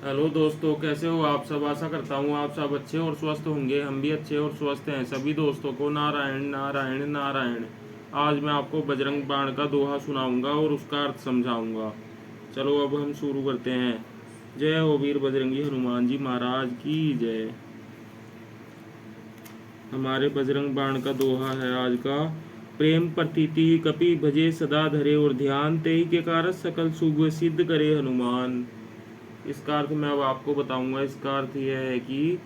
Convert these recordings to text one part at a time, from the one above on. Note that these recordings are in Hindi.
हेलो दोस्तों, कैसे हो आप सब। आशा करता हूँ आप सब अच्छे और स्वस्थ होंगे। हम भी अच्छे और स्वस्थ हैं। सभी दोस्तों को नारायण नारायण नारायण। आज मैं आपको बजरंग बाण का दोहा सुनाऊंगा और उसका अर्थ समझाऊंगा। चलो अब हम शुरू करते हैं। जय हो वीर बजरंगी हनुमान जी महाराज की जय। हमारे बजरंग बाण का दोहा है आज का। प्रेम प्रतीति कपि भजे सदा धरे और ध्यान, तेहि के कारज सकल शुभ सिद्ध करे हनुमान। इसका अर्थ मैं अब आपको बताऊंगा। इसका अर्थ यह है कि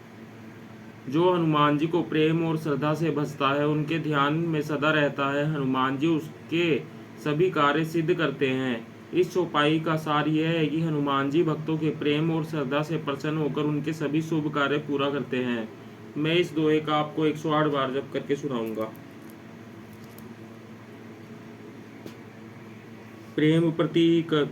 जो हनुमान जी को प्रेम और श्रद्धा से भजता है, उनके ध्यान में सदा रहता है, हनुमान जी उसके सभी कार्य सिद्ध करते हैं। इस चौपाई का सार यह है कि हनुमान जी भक्तों के प्रेम और श्रद्धा से प्रसन्न होकर उनके सभी शुभ कार्य पूरा करते हैं। मैं इस दोहे का आपको 108 बार जप करके सुनाऊंगा। प्रेम प्रतीक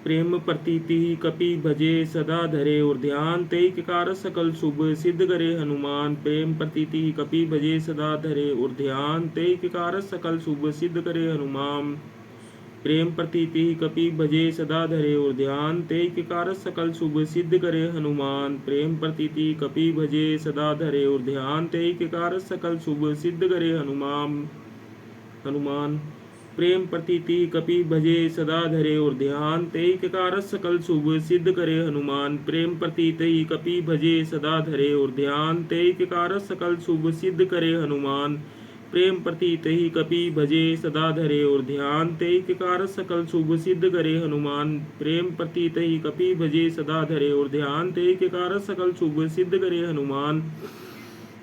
प्रेम प्रतीति कपि भजे सदा धरे और ध्यान, तेहि के कारज सकल शुभ सिद्ध करे हनुमान। प्रेम प्रतीति कपि भजे सदा धरे और ध्यान, तेहि के कारज सकल शुभ सिद्ध करे हनुमान। प्रेम प्रतीति कपि भजे सदा धरे और ध्यान, तेहि के कारज सकल शुभ सिद्ध करे हनुमान। प्रेम प्रतीति कपि भजे सदा धरे और ध्यान, तेहि के कारज सकल शुभ सिद्ध करे हनुमान। प्रेम प्रतीति कपि भजे सदा धरे और ध्यान, तेहि के कारज सकल शुभ सिद्ध करे हनुमान। प्रेम प्रतीति कपि भजे सदा धरे और ध्यान, तेहि के कारज सकल शुभ सिद्ध करे हनुमान। प्रेम प्रतीति कपि भजे सदा धरे और ध्यान, तेहि के कारज सकल शुभ सिद्ध करे हनुमान। प्रेम प्रतीति कपि भजे सदा धरे और ध्यान, तेहि के कारज सकल शुभ सिद्ध करे हनुमान। प्रेम प्रतीति कपि भजे सदा धरे और ध्यान, तेहि के कारज सकल शुभ सिद्ध करे हनुमान।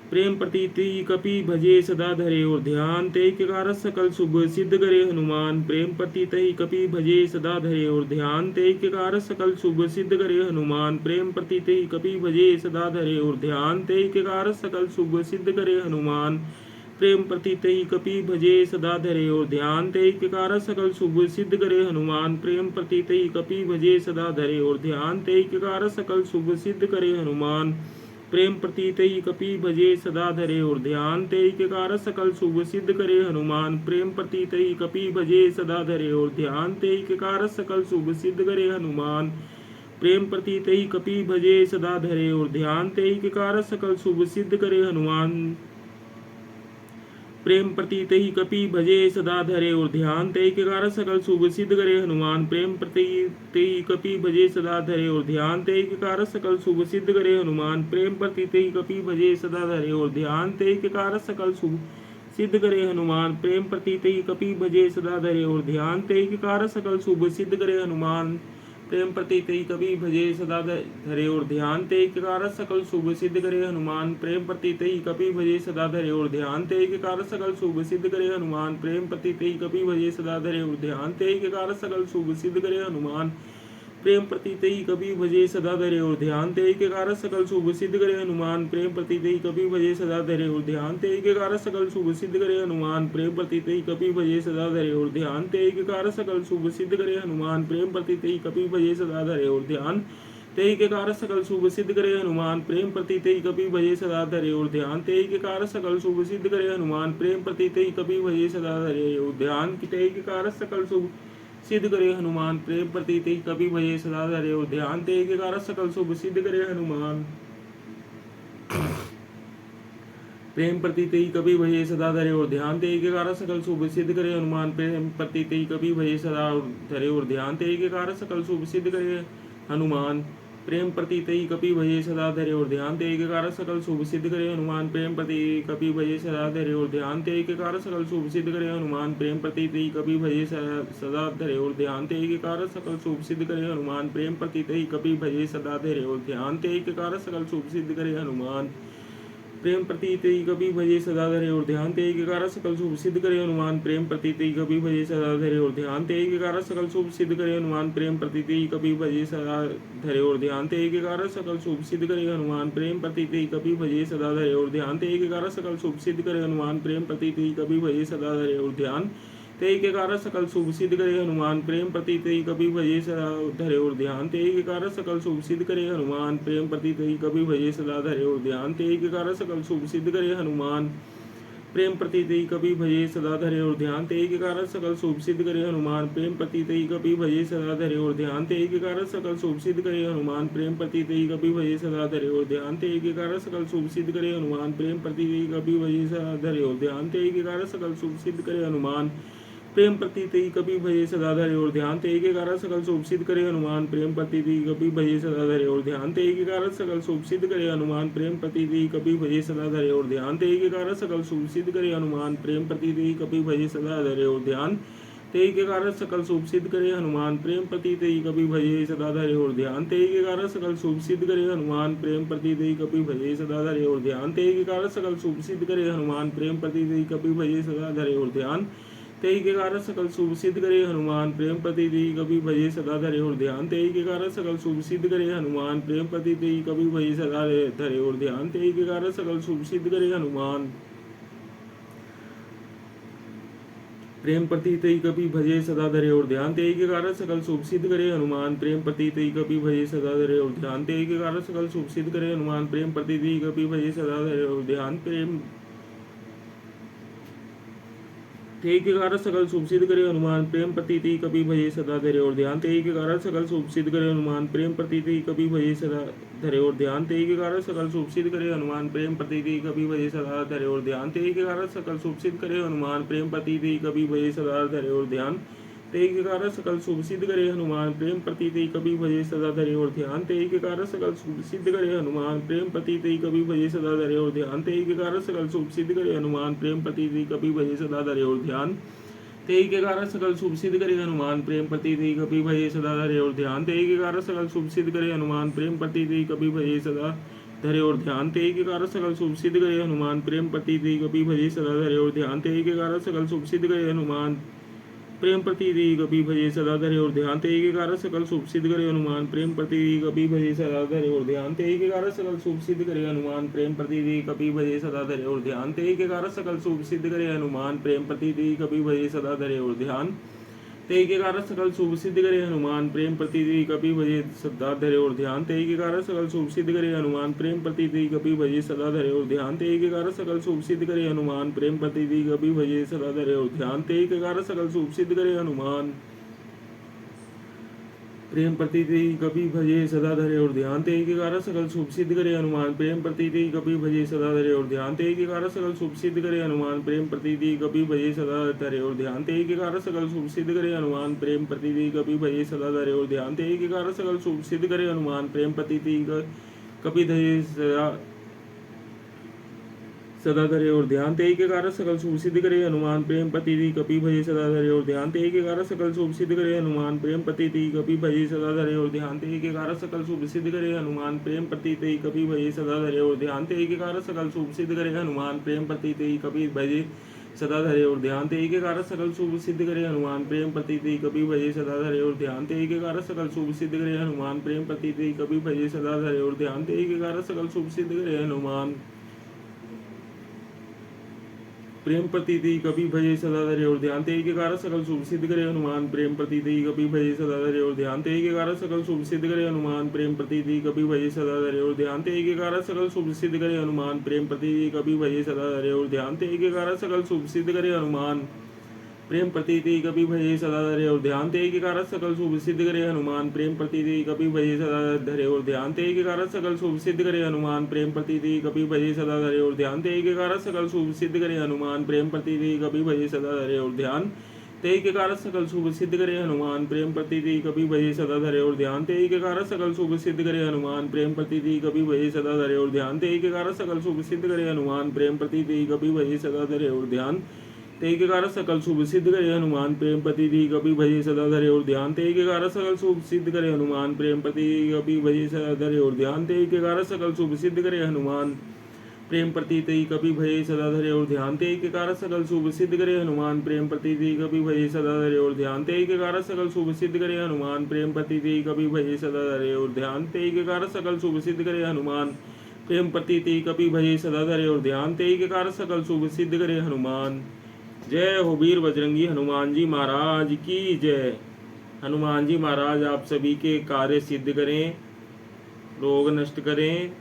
प्रेम प्रतीति कपि भजे सदा धरे और ध्यान, तेहि के कारज सकल शुभ सिद्ध करे हनुमान। प्रेम प्रतीति कपि भजे सदा धरे और ध्यान, तेहि के कारज सकल शुभ सिद्ध करे हनुमान। प्रेम प्रतीति कपि भजे सदा धरे और ध्यान, तेहि के कारज सकल शुभ सिद्ध करे हनुमान। प्रेम प्रतीति कपि भजे सदा धरे और ध्यान, तेहि के कारज सकल शुभ सिद्ध करे हनुमान। प्रेम प्रतीति कपि भजे सदा धरे और ध्यान, तेहि के कारज सकल शुभ सिद्ध करे हनुमान। प्रेम प्रतीति कपि भजे सदा धरे और ध्यान, तेहि के कारज सकल शुभ सिद्ध करे हनुमान। प्रेम प्रतीति कपि भजे सदा धरे और ध्यान, तेहि के कारज सकल शुभ सिद्ध करे हनुमान। प्रेम प्रतीति कपि भजे सदा धरे और ध्यान, तेहि के कारज सकल शुभ सिद्ध करे हनुमान। प्रेम प्रतीति कपि भजे सदा धरे और ध्यान, तेहि के कारज सकल शुभ सिद्ध करे हनुमान। प्रेम प्रतीति कपि भजे सदा धरे और ध्यान, तेहि के कारज सकल शुभ सिद्ध करे हनुमान। प्रेम प्रतीति कपि भजे सदा धरे और ध्यान, तेहि के कारज सकल शुभ सिद्ध करे हनुमान। प्रेम प्रतीति कपि भजे सदा धरे और ध्यान, तेहि के कारज सकल शुभ सिद्ध करे हनुमान। प्रेम प्रतीति कपि भजे सदा धरे और ध्यान, तेहि के कारज सकल शुभ सिद्ध करे हनुमान। प्रेम प्रतीति कपि भजे सदा धरे और ध्यान, तेहि के कारज सकल शुभ सिद्ध करे हनुमान। प्रेम प्रतीति कपि भजे सदा धरे और ध्यान, तेहि के कारज सकल शुभ सिद्ध करे हनुमान। प्रेम प्रतीति कपि भजे सदा धरे और ध्यान, तेहि के कारज सकल शुभ सिद्ध करे हनुमान। प्रेम प्रतीति कपि भजे सदा धरे और ध्यान, तेहि के कारज सकल शुभ सिद्ध करे हनुमान। प्रेम प्रतीति कपि भजे सदा धरे और ध्यान, तेहि के कारज सकल शुभ सिद्ध करे हनुमान। प्रेम प्रतीति कपि भजे सदा धरे और ध्यान, तेहि के कारज सकल शुभ सिद्ध करे हनुमान। प्रेम प्रतीति कपि भजे सदा धरे और ध्यान, तेहि के कारज सकल शुभ सिद्ध करे हनुमान। प्रेम प्रतीति कपि भजे सदा धरे और ध्यान, तेहि के कारज सकल शुभ सिद्ध करे हनुमान। प्रेम प्रतीति कपि भजे सदा धरे और ध्यान, तेहि के कारज सकल शुभ सिद्ध करे हनुमान। प्रेम प्रतीति कपि भजे सदा धरे और ध्यान, तेहि के कारज सकल शुभ सिद्ध करे हनुमान। प्रेम प्रतीति कपि भजे सदा धरे और ध्यान, तेहि के कारज सकल शुभ सिद्ध करे हनुमान। प्रेम प्रतीति कपि भजे सदा धरे और ध्यान, तेहि के कारज सकल शुभ सिद्ध करे हनुमान। प्रेम प्रतीति कपि भजे सदा धरे और ध्यान, तेहि के कारज सकल शुभ सिद्ध करे हनुमान। प्रेम प्रतीति कपि भजे सदा धरे और ध्यान, तेहि के कारज सकल शुभ सिद्ध करे हनुमान। प्रेम प्रतीति कपि भजे सदा धरे और ध्यान, तेहि के कारज सकल शुभ सिद्ध करे हनुमान। प्रेम प्रतीति कपि भजे सदा धरे और ध्यान, तेहि के कारज सकल शुभ सिद्ध करे हनुमान। प्रेम प्रतीति कपि भजे सदा धरे और ध्यान, तेहि के कारज सकल शुभ सिद्ध करे हनुमान। प्रेम प्रतीति कपि भजे सदा धरे और ध्यान, तेहि के कारज सकल शुभ सिद्ध करे हनुमान। प्रेम प्रतीति कपि भजे सदा धरे और ध्यान, तेहि के कारज सकल शुभ सिद्ध करे हनुमान। प्रेम प्रतीति कपि भजे सदा धरे और ध्यान, तेहि के कारज सकल शुभ सिद्ध करे हनुमान। प्रेम प्रतीति कपि भजे सदा धरे और ध्यान, तेहि के कारज सकल शुभ सिद्ध करे हनुमान। प्रेम प्रतीति कपि भजे सदा धरे और ध्यान तेहि के कारण सकल शुभ सिद्ध करे हनुमान प्रेम प्रतीति कपि भजे सदा धरे और ध्यान तेहि के कारण सकल शुभ सिद्ध करे हनुमान प्रेम प्रतीति कपि भजे सदा धरे और ध्यान तेहि के कारण सकल शुभ सिद्ध करे हनुमान प्रेम प्रतीति कपि भजे सदा धरे और ध्यान तेहि के कारण सकल शुभ सिद्ध करे हनुमान प्रेम प्रतीति कपि भजे सदा धरे और ध्यान तेहि के कारण सकल शुभ सिद्ध करे हनुमान प्रेम प्रतीति कपि भजे सदा धरे और ध्यान तेहि के कारण सकल शुभ सिद्ध करे हनुमान प्रेम प्रतीति कपि भजे सदा धरे और ध्यान तेहि के कारण सकल शुभ सिद्ध करे हनुमान प्रेम प्रतीति कपि भजे सदा धरे और ध्यान तेहि के कारण सकल शुभ सिद्ध करे हनुमान प्रेम प्रतीति कपि भजे सदा धरे और ध्यान तेहि के कारण सकल शुभ सिद्ध करे हनुमान प्रेम प्रतीति कपि भजे सदा धरे और ध्यान तेहि के कारण सकल शुभ सिद्ध करे हनुमान प्रेम प्रतीति कपि भजे सदा धरे और ध्यान तेहि के कारण सकल शुभ सिद्ध करे हनुमान प्रेम प्रतीति कपि भजे सदा धरे और ध्यान तेहि के कारण सकल शुभ सिद्ध करे हनुमान प्रेम प्रतीति कपि भजे सदा धरे और ध्यान तेहि के कारण सकल शुभ सिद्ध करे हनुमान प्रेम प्रतीति कपि भजे सदा धरे और ध्यान तेहि के कारण सकल शुभ सिद्ध करे हनुमान प्रेम प्रतीति कपि भजे सदा धरे और ध्यान तेहि के कारण सकल शुभ सिद्ध करे हनुमान प्रेम प्रतीति कपि भजे सदा धरे और ध्यान प्रेम तेहि के कारण सकल शुभ सिद्ध करे हनुमान प्रेम प्रतीति कपि भजे सदा धरे और ध्यान तेहि के कारण सकल शुभ सिद्ध करे हनुमान प्रेम प्रतीति कपि भजे सदा धरे और ध्यान तेहि के कारण सकल शुभ सिद्ध करे हनुमान प्रेम प्रतीति कपि भजे सदा धरे और ध्यान तेहि के कारण सकल शुभ सिद्ध करे हनुमान प्रेम प्रतीति कपि भजे सदा धरे और ध्यान तेहि के कारण सकल शुभ सिद्ध करे हनुमान प्रेम प्रतीति कपि भजे सदा धरे और ध्यान तेहि के कारण सकल शुभ सिद्ध करे हनुमान प्रेम प्रतीति कपि भजे सदा धरे और ध्यान तेहि के कारण सकल शुभ सिद्ध करे हनुमान प्रेम प्रतीति कपि भजे सदा धरे और ध्यान तेहि के कारण सकल शुभ सिद्ध करे हनुमान प्रेम प्रतीति कपि भजे सदा धरे और ध्यान तेहि के कारण सकल शुभ सिद्ध करे हनुमान प्रेम प्रतीति कपि भजे सदा धरे और ध्यान तेहि के कारण सकल शुभ सिद्ध करे हनुमान प्रेम प्रतीति कपि भजे सदा धरे और ध्यान तेहि के कारण सकल शुभ सिद्ध करे हनुमान प्रेम प्रतीति कपि भजे सदा धरे और ध्यान तेहि के कारण सकल शुभ सिद्ध करे हनुमान प्रेम प्रतीति कपि भजे सदा धरे और ध्यान तेहि के कारण सकल शुभ सिद्ध करे हनुमान प्रेम प्रतीति कपि भजे सदा धरे और ध्यान तेहि के कारण सकल शुभ सिद्ध करे हनुमान प्रेम प्रतीति कपि भजे सदा धरे और ध्यान तेहि के कारण सकल शुभ सिद्ध करे हनुमान प्रेम प्रतीति कपि भजे सदा धरे और ध्यान तेहि के कारण सकल शुभ सिद्ध करे हनुमान प्रेम प्रतीति कपि भजे सदा धरे और ध्यान तेहि के कारण सकल शुभ सिद्ध करे हनुमान प्रेम प्रतीति कपि भजे सदा धरे और ध्यान तेहि के कारण सकल शुभ सिद्ध करे हनुमान प्रेम प्रतीति कपि भजे सदा धरे और ध्यान तेहि के कारण सकल शुभ सिद्ध करे हनुमान प्रेम प्रतीति कपि भजे सदा धरे और ध्यान तेहि के कारण सकल शुभ सिद्ध करे हनुमान प्रेम प्रतीति कपि भजे सदा धरे और ध्यान तेहि के कारण सकल शुभ सिद्ध करे हनुमान प्रेम प्रतीति कपि भजे सदा धरे और ध्यान तेहि के कारण सकल शुभ सिद्ध करे हनुमान प्रेम प्रतीति कपि भजे सदा धरे और ध्यान तेहि के कारण सकल शुभ सिद्ध करे हनुमान प्रेम प्रतीति कपि भजे सदा धरे और ध्यान तेहि के कारण सकल शुभ सिद्ध करे हनुमान प्रेम प्रतीति कपि भजे सदा धरे और ध्यान तेहि के कारण सकल शुभ सिद्ध करे हनुमान प्रेम प्रतीति कपि भजे सदा धरे और ध्यान तेहि के कारण सकल शुभ सिद्ध करे हनुमान प्रेम प्रतीति कपि भजे सदा धरे और ध्यान तेहि के कारण सकल शुभ सिद्ध करे हनुमान प्रेम प्रतीति कपि भजे सदा धरे और ध्यान तेहि के कारण सकल शुभ सिद्ध करे हनुमान प्रेम प्रतीति कपि भजे सदा धरे और ध्यान तेहि के कारण सकल शुभ सिद्ध करे हनुमान प्रेम प्रतीति कपि भजे सदा धरे और ध्यान तेहि के कारण सकल शुभ सिद्ध करे हनुमान प्रेम प्रतीति कपि भजे सदा धरे और ध्यान तेहि के कारण सकल शुभ सिद्ध करे हनुमान प्रेम प्रतीति कपि भजे सदा धरे और ध्यान तेहि के कारण सकल शुभ सिद्ध करे हनुमान प्रेम प्रतीति कपि भजे सदा धरे और ध्यान तेहि के कारण सकल शुभ सिद्ध करे हनुमान प्रेम प्रतीति कपि भजे सदा धरे और ध्यान तेहि के कारण सकल शुभ सिद्ध करे हनुमान प्रेम प्रतीति कपि भजे सदा धरे और ध्यान तेहि के कारण सकल शुभ सिद्ध करे हनुमान प्रेम प्रतीति कपि भजे सदा धरे और ध्यान तेहि के कारण सकल शुभ सिद्ध करे हनुमान प्रेम प्रतीति कपि भजे सदा धरे और ध्यान तेहि के कारण सकल शुभ सिद्ध करे हनुमान प्रेम प्रतीति कपि भजे सदा धरे और ध्यान तेहि के कारण सकल शुभ सिद्ध करे हनुमान प्रेम प्रतीति कपि भजे सदा धरे और ध्यान तेहि के कारण सकल शुभ सिद्ध करे हनुमान प्रेम प्रतीति कपि भजे सदा धरे और ध्यान तेहि के कारण सकल शुभ सिद्ध करे हनुमान प्रेम प्रतीति कपि भजे सदा धरे और ध्यान तेहि के कारण सकल शुभ सिद्ध करे हनुमान प्रेम प्रतीति कपि भजे सदा धरे और ध्यान तेहि के कारण सकल शुभ सिद्ध करे हनुमान प्रेम प्रतीति कपि भजे सदा धरे और ध्यान तेहि के कारण सकल शुभ सिद्ध करे हनुमान प्रेम प्रतीति कपि भजे सदा धरे और ध्यान तेहि के कारण सकल शुभ सिद्ध करे हनुमान प्रेम प्रतीति कपि भजे सदा धरे और ध्यान तेहि के कारण सकल शुभ सिद्ध करे हनुमान प्रेम प्रतीति कपि भजे सदा धरे और ध्यान तेहि के कारण सकल शुभ सिद्ध करे हनुमान। जय हो वीर बजरंगी हनुमान जी महाराज की जय। हनुमान जी महाराज आप सभी के कार्य सिद्ध करें, रोग नष्ट करें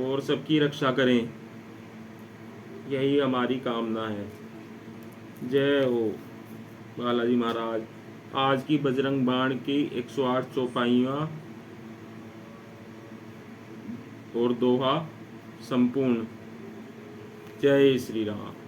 और सबकी रक्षा करें। यही हमारी कामना है। जय हो बालाजी महाराज। आज की बजरंग बाण की 108 चौपाइयाँ और दोहा संपूर्ण। जय श्री राम।